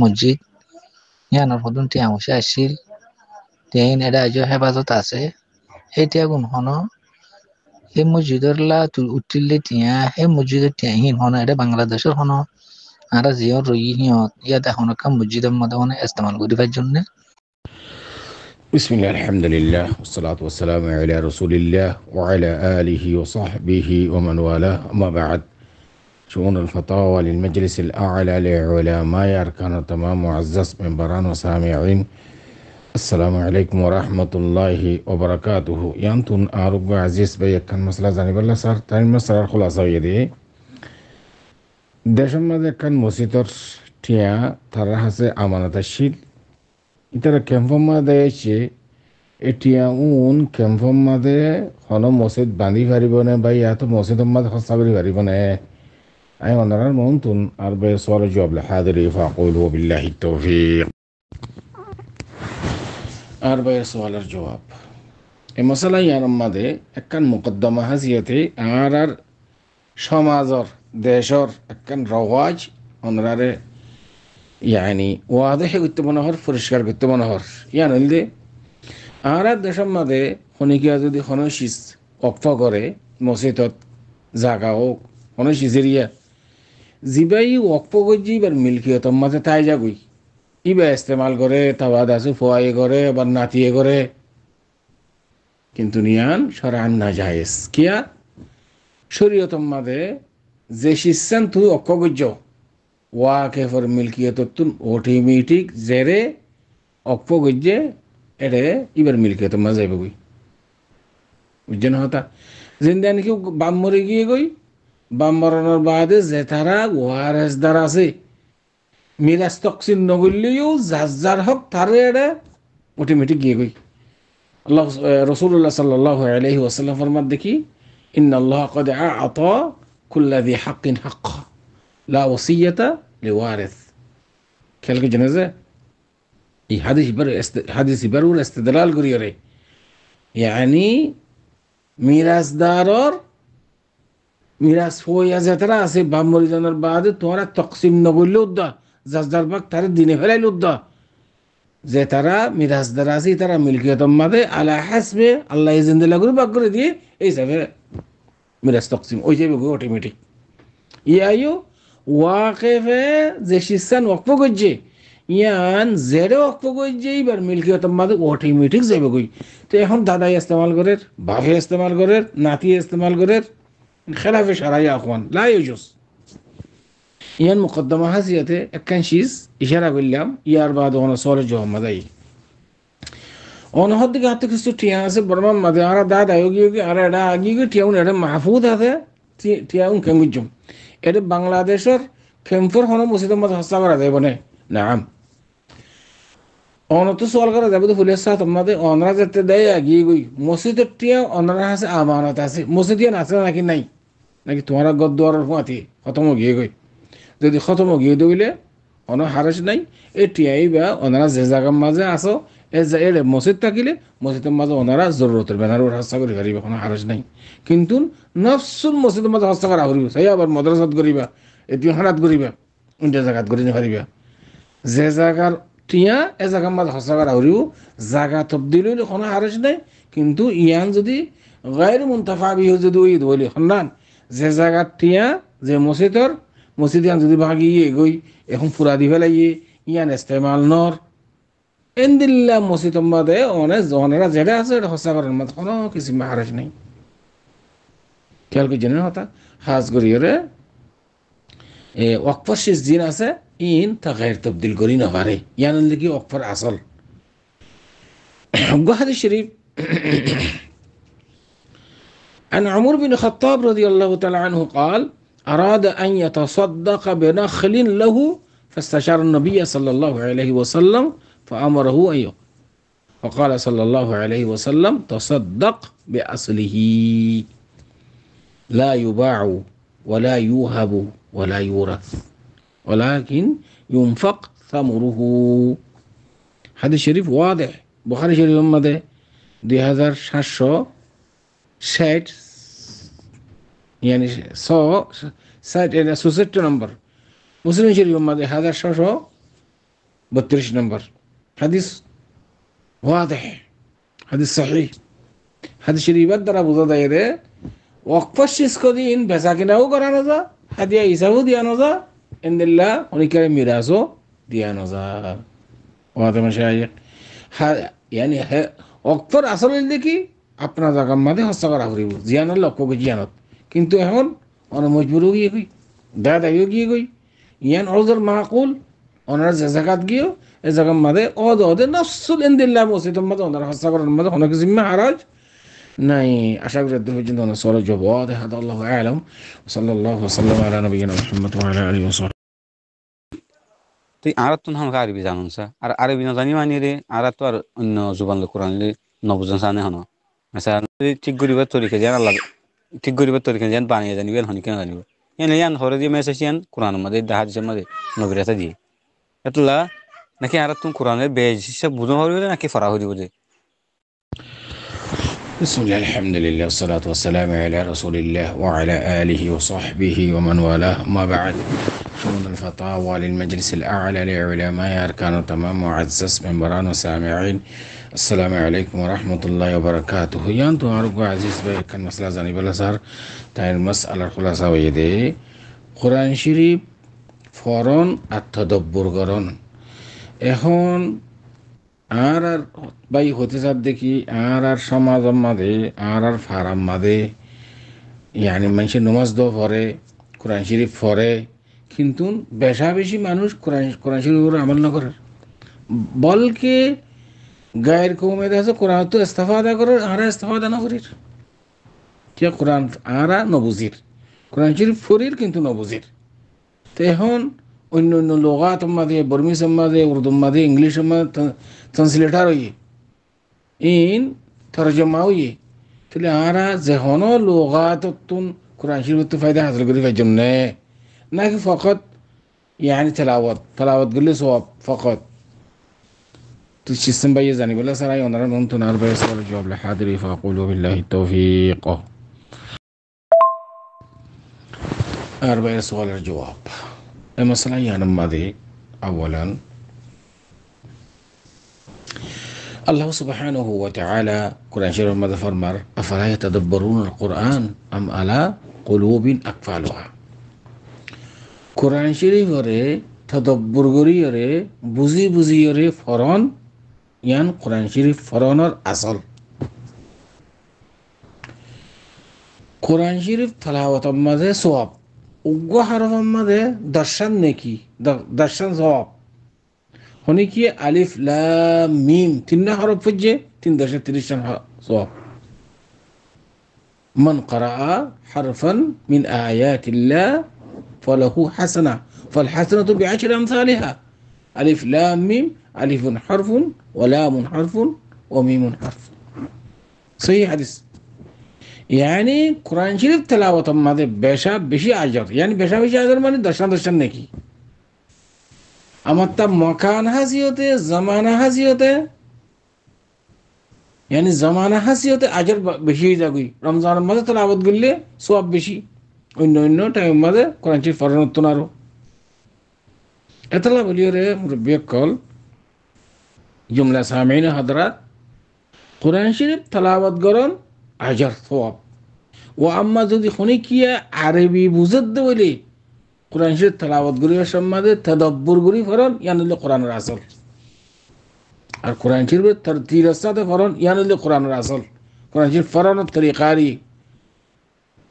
মসজিদ ইয়ানোর ফদুন টিয়া মশে আসছিল টিয়াইন এটা আজ হেফাজত আছে সেই টিয়া গুণ হন সেই মসজিদর লা উঠিলে টিয়া সেই মসজিদের টিয়া হিন হন এটা বাংলাদেশের হন আর জিয়র রই হিয়ত ইয়াত এখন একটা মসজিদের মধ্যে মানে ইস্তেমাল করিবার জন্য بسم الله الحمد لله والصلاة والسلام على رسول الله وعلى آله وصحبه ومن والاه أما بعد شؤون الفتاوى للمجلس الأعلى لعلماء أركان تمام معزز منبران وسامعين السلام عليكم ورحمة الله وبركاته يانتون آروب عزيز بيكن مسألة زاني بالله صار تاني مسألة خلاصة يدي দেশের মধ্যে কান মসজিদর টিয়া তারা হাসে আমানত শিল ইতারা ক্যাম্পর মাদে এসে এটিয়া ক্যাম্পর মাদে হন মসজিদ বান্ধি পারিব নে বা ইয়াতো মসজিদর মাদে খসা করি পারিব নে আই অনারার মন্তুন আর বে সওয়াল জবাব হাদিরি ফাকুলু বিল্লাহি তাওফীক আর বে সওয়ালের জবাব এই মশালা ইয়ার মাদে একখান মুকদ্দমা হাসিয়াতে আর সমাজর দেশর একখান রওয়াজ অনরারে ইয়ানি ওয়াদেহে করতে মনে হর পরিষ্কার করতে মনে হর ইয়ান হইলে আর দেশের মাঝে খনিকিয়া যদি খনশিস অক্ফ করে মসজিদত জাগা হোক খনশিজেরিয়া জিবাই অক্ফ করছি এবার মিল্কিয়তর মাঝে তাই যাগুই ইবা ইস্তেমাল করে তাবাদ আছে ফোয়াই করে আবার নাতিয়ে করে কিন্তু নিয়ান সরান না জায়েজ কিয়া শরীয়তর মাঝে যে শিষ্যান তুই অক্ষ গজ্য ওয়াকেফর মিল্কিয়তুন অটোমেটিক জেরে অক্ষ গজ্যে এরে ইবার মিল্কিয়তর মাঝে যাইব গই বুঝছেন হতা জিন্দা নাকি বাম মরে গিয়ে গই বাম মরানোর বাদে যে তারা ওয়ারেসদার আছে মিরাজ তকসিম নগরলেও যার হক তারে এরে অটোমেটিক গিয়ে গই আল্লাহ রসুল্লাহ সাল্লাল্লাহু আলাইহি ওয়াসাল্লাম ফরমাত দেখি ইন্নাল্লাহ ক্বাদ আ'তা কুল্লা যি হাক্কিন হাক্কা লা ওসিয়াতা লিওয়ারিস খেয়াল কি জানা যায় এই হাদিস ইবারুর ইস্তেদলাল করি রে ইয়ানি মিরাজদারর মিরাজ ফইয়া যারা আছে বাম মরিজানোর বাদে তোরা তকসিম নগরলে উদ্দা যার ভাগ তারা দিনে ফেলাইল উদ্দা যে তারা মিরাজদার আছে তারা মিলকিয়তর মাঝে আলা হাসবে আল্লাহ জিন্দেলা করে ভাগ করে দিয়ে এই হিসাবে মিরাজ তকসিম ওই যাবে অটোমেটিক ইয়াইও ওয়াকেফে যে শিষ্যান ওয়াকফ করছে ইয়ান জেরে ওয়াকফ করছে এবার মিলকিয়তর মাঝে অটোমেটিক যাবে গই তো এখন দাদাই ইস্তেমাল করে বাপে ইস্তেমাল করে নাতি ইস্তেমাল করে খেলাফে সারাই আহ্বান লাইজুস ইয়ান মুকদ্দমা হাসিয়াতে একখান শিস ইশারা করলাম ইয়ার বাদ ওনা সরে জহমাদাই অনহর দিকে হাতে কিছু টিয়া আছে বর্মান মাঝে আর দাদা গিয়ে আর এটা আগিয়ে গিয়ে টিয়াউন এটা মাহফুজ আছে টিয়াউন কেমুজম এটা বাংলাদেশের খেমফর হন মসজিদের মধ্যে হস্তা করা যাবে না নাম অনত সওয়াল করা যাবে তো ফুলের সাথে তোমাদের অনরা যেতে দেয় আগিয়ে গই মসজিদের টিয়া অনরা আছে আমানত আছে মসজিদিয়ান আছে নাকি নাই নাকি তোমার গদ্দুয়ারের ফুয়াতি খতম গিয়ে গই যদি খতম গিয়ে দিলে অন হারেস নাই এই টিয়াই বা ওনারা যে জায়গার মাঝে আসো এর মসজিদ থাকিলে মসজিদের মাঝে ওনারা জরুরতের ব্যানার হস্তা করে পারিবা কোনো হারেস নাই কিন্তু নফসুল মসজিদের মাঝে হস্তা করা করিবা সেই আবার মদ্রাসাত করিবা এতিমখানাত করিবা ইন্ডিয়া জায়গাত করি পারিবা যে জায়গার টিয়া এ জায়গার মাঝে হস্তা করা করিব জায়গা তবদিল হইলে কোনো হারেস নাই কিন্তু ইয়ান যদি গায়ের মুন্তাফা বিহ যদি ওই বলি সন্ধান যে জায়গার টিয়া যে মসজিদ যদি ভাগিয়ে গই এখন ফুরা দি ফেলাইয়ে ইয়ান ইস্তেমাল নর এন্দিল্লা মসজিদ মাদে অনেক জনেরা যেটা আছে এটা হস্তা করার মতো কোনো কিছু হারেস নেই খেয়াল করে জেনে হতা হাজ করিয়ে ওয়াকফর শেষ দিন আছে ইন তা গায়ের তবদিল করি না পারে ইয়ান লিখি ওয়াকফর আসল হাদিস শরীফ عن عمر بن الخطاب رضي الله تعالى عنه قال أراد أن يتصدق بنخل له فاستشار النبي صلى الله عليه وسلم فأمره أيوه وقال صلى الله عليه وسلم تصدق بأصله لا يباع ولا يوهب ولا يورث ولكن ينفق ثمره هذا الشريف واضح بخاري شريف ماذا 2760 يعني 60 এটা 67 নম্বর মুসলিম শরীফের মধ্যে 1600 32 নম্বর হাদিস ওয়াদেহ, হাদিস সহিহ। হাদিস শরীফের দ্বারা বোঝা যায় রে ওয়াকফ শেষ কদিন বেচা কিনাও করানো যা, হাদিয়া হিসাবও দিয়ানো যা, ইনদিল্লাহ অনেকের মিরাজও দিয়ানো যা। ওয়াদে মাশাইখ ইয়ানি ওয়াকফর আসল দেখি আপনার জায়গার মাঝে হস্তা করা ফুরিব জিয়ানোর লক্ষ্যকে জিয়ানত, কিন্তু এখন মজবুরও গিয়ে গই দাদাইও গিয়ে গই ইয়ান অজর মাহকুল ওনারা যে জায়গাত গিয়েও এই জায়গার মাঝে অদে নফসুল ইনদিল্লাহ মসজিদের মাঝে ওনারা হস্তা করার মাঝে অনেক জিম্মা হারাজ নাই। আশা করি দূর পর্যন্ত ওনার সরল জব ওয়াদে হাদা আল্লাহু আ'লাম সাল্লাল্লাহু সাল্লাম আলা নবিয়িনা মুহাম্মদ ওয়া আলা আলিহি ওয়া সাহবিহি। তুই আর তো হামকা আরবি জানুন সা আর আরবি না জানি মানি রে আর তো আর অন্য জুবান লোক কোরআন নবুজন সানে হনো আচ্ছা ঠিক করিবার তরিকা জান আল্লাহ ঠিক করিবার তরিকা জান বানিয়ে জানিবেন হনি কেন জানিব এনে ইয়ান হরে দিয়ে মেসেজ ইয়ান কোরআন মধ্যে হাদিসের মধ্যে নবীরাতা দিয়ে এতলা নাকি আর তুমি কোরআনের বেজ সব বুঝো হইবে নাকি ফরা হইবে যে بسم الله الحمد لله والصلاة والسلام على رسول الله وعلى آله وصحبه ومن والاه ما بعد. شؤون الفتاوى للمجلس الأعلى لعلماء أركان تمام معزز منبران وسامعين. السلام عليكم ورحمة الله وبركاته. يانتو أرجو عزيز بي كان مسألة زاني بلا صار تاين مسألة الخلاصة ويدي قرآن شريف فورون التدبر قرون এখন আর ভাই হতে চার দেখি আর সমাজের মাঝে আর ফারাম মাঝে ইয়ানি মানুষের নমাজ দো পড়ে কোরআন শরীফ পড়ে, কিন্তু বেশা বেশি মানুষ কোরআন শরীফ উপরে আমল না করে, বলকে গায়ের কৌমে আছে কোরআন তো ইস্তেফাদা করে আর ইস্তেফাদা না করির কে কোরআন আর নবুজির কোরআন শরীফ ফরির কিন্তু নবুজির। তো এখন অন্য অন্য লোগাত মাঝে বর্মিস মাঝে উর্দু মাঝে ইংলিশ মাঝে ট্রান্সলেটার হইয়ে ইন তরজমা হইয়ে তাহলে আরা যেহন লোগাতুন কোরআন শরীফ ফায়দা হাসিল করি পাই জন্য নাকি ফকত ইয়ানি তেলাওয়াত গেলে সব ফকত তো সিস্টেম বাইয়ে জানি বলে স্যার আই ওনারা নতুন আর বাইরে সবার জবাব লা হাদিরি ফাকুলু বিল্লাহি তৌফিক। আর বাইরে সওয়ালের জবাব এই মাসলা ইয়ানার মাঝে আওয়ালান আল্লাহ সুবহানাহু ওয়া তাআলা কোরআন শরীফের মধ্যে ফরমার আফালা ইয়াতাদাব্বারুনাল কুরআন আম আলা কুলুবিন আকফালুহা। কোরআন শরীফরে তদব্বর করিয়রে বুঝি বুঝিয়রে ফরন ইয়ান কোরআন শরীফ ফরনের আসল। কোরআন শরীফ তেলাওয়াতের মাঝে সওয়াব উগ্র হরফের মাঝে দর্শন নেকি দর্শন সওয়াব হনি কি আলিফ লাম মিম তিনটা হরফ পড়ছে 3.30 সওয়াব। মান ক্বারা হারফান মিন আয়াতিল্লাহ ফালাহু হাসানাহ ফাল হাসানাতু বিআশরি আমসালিহা। আলিফ লাম মিম আলিফুন হারফুন ওয়া লামুন হারফুন ওয়া মিমুন হারফুন। সহিহ হাদিস। यानी कुरान शरीफ तेलावत मादे बेशा बेशी आजर यानी बेशा बेशी आजर माने दर्शन नेकी अमत्ता मकान हासियते जमाना हासियते यानी जमाना हासियते आजर बेशी जागुई रमजान मादे तेलावत गल्ले सवाब बेशी अन्य टाइम मादे कुरान शरीफ फरन तुनारो एतला बोलियो रे मुरब्बी कल जुमला सामीन हजरत कुरान शरीफ तेलावत गरन আজার সওয়াব ও আম্মা যদি খনিকিয়া আরবি বুঝত বলে কোরআন শরীফ তেলাওয়াত করিবার সম্মাদে তাদাব্বুর করি ফরন ইয়ানুল কোরআনের আসল। আর কোরআন শরীফের তারতিল সাথে ফরন ইয়ানুল কোরআনের আসল। কোরআন শরীফ ফরনের তরিকারি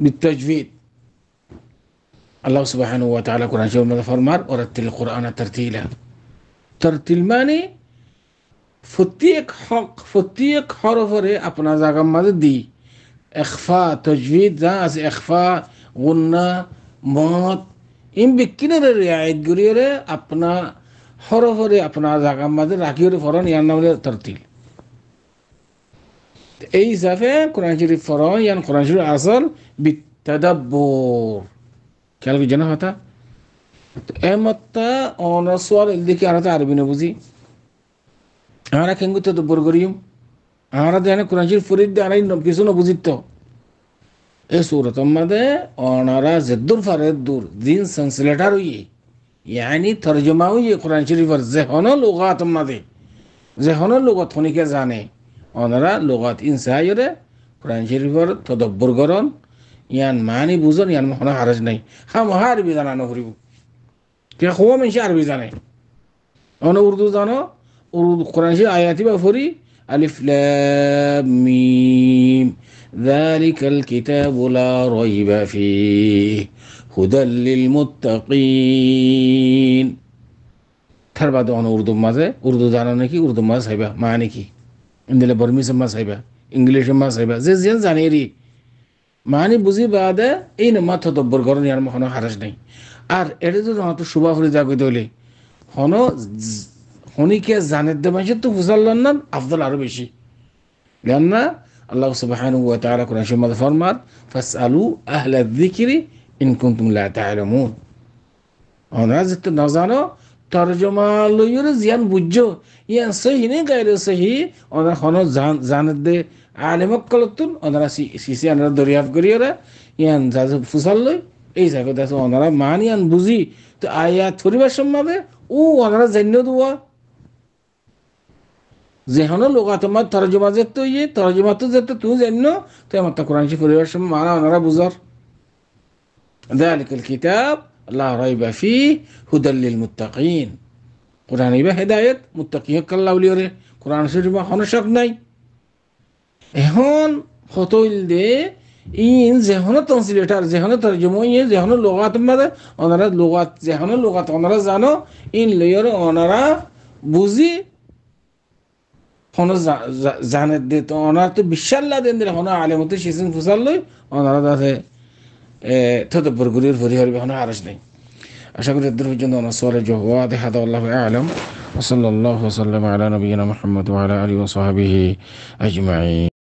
বিতাজবিদ আল্লাহ সুবহানাহু ওয়া তাআলা কোরআন শরীফের মধ্যে ফরমার ওরাতিল কোরআন তারতিলা। তারতিল মানে প্রত্যেক হরফরে আপনার জায়গার মাঝে দিই ইখফা তাজবিদ যা আছে ইখফা গুন্না মদ ইন বিকিনের রিয়ায়ত করিয়ে আপনার হরফরে আপনার জায়গার মাঝে রাখিয়ে ফরন ইয়ার নাম তারতিল। এই হিসাবে কোরআন শরীফ ফরন ইয়ান কোরআন শরীফ আসল বিতাদাব্বুর খেয়াল কি জানা হতা এমত্তা অনসওয়াল দিকে আর আরবি না বুঝি আমরা কেঙ্গু তদব্বর করিম আমরা জানে কোরআন শরীফ ফরিদ আনাই কিছু না বুঝিত এই সূরতের মধ্যে অনারা জেদ্দুর ফারেদ দূর দিন সংসলেটার হইয়ে ইয়ানি তরজমাও ইয়ে কোরআন শরীফের যে হনো লুগাত মাদে যে হনো লুগাত হনিকে জানে ওনারা লুগাত ইনসাইরে কোরআন শরীফের তদব্বর করন ইয়ান মানি বুঝন ইয়ান হনো হারাজ নাই হা আরবি জানানো করিব কে খোয়া মেশি আরবি জানে অন উর্দু জানো উর্দু কোরআন শরীফ আয়াতি বা ফরি আলিফ লাম মিম ذلك الكتاب لا ريب فيه هدى للمتقين তার বাদে অন উর্দু মাঝে উর্দু জানো নাকি উর্দু মাছ হাইবা মানে কি ইন্দিলে বর্মিস মাছ হাইবা ইংলিশ মাছ হাইবা যে যে জানে রি মানে বুঝি বাদে এই না মাথা দব্বর করণ ইয়ার মহনো হারাস নাই আর এটা যদি হয়তো শুভা হলে যা কইতে হলে হনো হনিকে জানের দে মাসে তো বুঝাল্লাম না আফদল আরো বেশি জান না আল্লাহ সুবহানাহু ওয়া তাআলা কোরআন শরীফে ফরমান ফাসআলু আহলা যিকরি ইন কুনতুম লা তা'লামুন ওনারা যেটা না জানো তরজমা লইরে জিয়ান বুঝছো ইয়ান সহি নে গায়রে সহি ওনারা হনো জানের দে আলেমক কলতুন ওনারা সিসি আনারা দরিয়াফ করিয়রা ইয়ান জাজ ফুসাল লই এই জায়গা আছে ওনারা মান ইয়ান বুঝি তো আয়াত পরিবার সম্মাবে ও ওনারা জান্য দুয়া যে হনো লুগাতমাত তরজমা যেত ইয়ে তরজমা তো যেত তুই জান্য তো আমার তো কোরআন শরীফ পরিবার সম্মান মানা ওনারা বুঝার যালিকাল কিতাব লা রাইবা ফিহি হুদাল লিল মুত্তাকিন কোরআন ইবা হেদায়েত মুত্তাকি হকাল্লাহ উলিয়রে কোরআন শরীফ হনো শক নাই এখন হতইল দে ইন যেহনো ট্রান্সলেটর যেহনো তরজমা ইয়ে যেহনো লুগাত মাদে ওনারা লুগাত যেহনো লুগাত ওনারা জানো ইন লইয়র ওনারা বুঝি হনো জানে দে তো ওনারা তো বিশাল্লাহ দেন দিলে হনো আলেমতে শিসিন ফুসাল লই ওনারা দাসে তদব্বর গুলির পরিহার হনো আরজ নাই আশা করি এদের পর্যন্ত ওনার সওয়ালের জবাব হাদা আল্লাহু আ'লাম ওয়া সাল্লাল্লাহু ওয়া সাল্লাম আলা নবিয়িনা মুহাম্মদ ওয়া আলা আলিহি ওয়া সাহবিহি আজমাইন।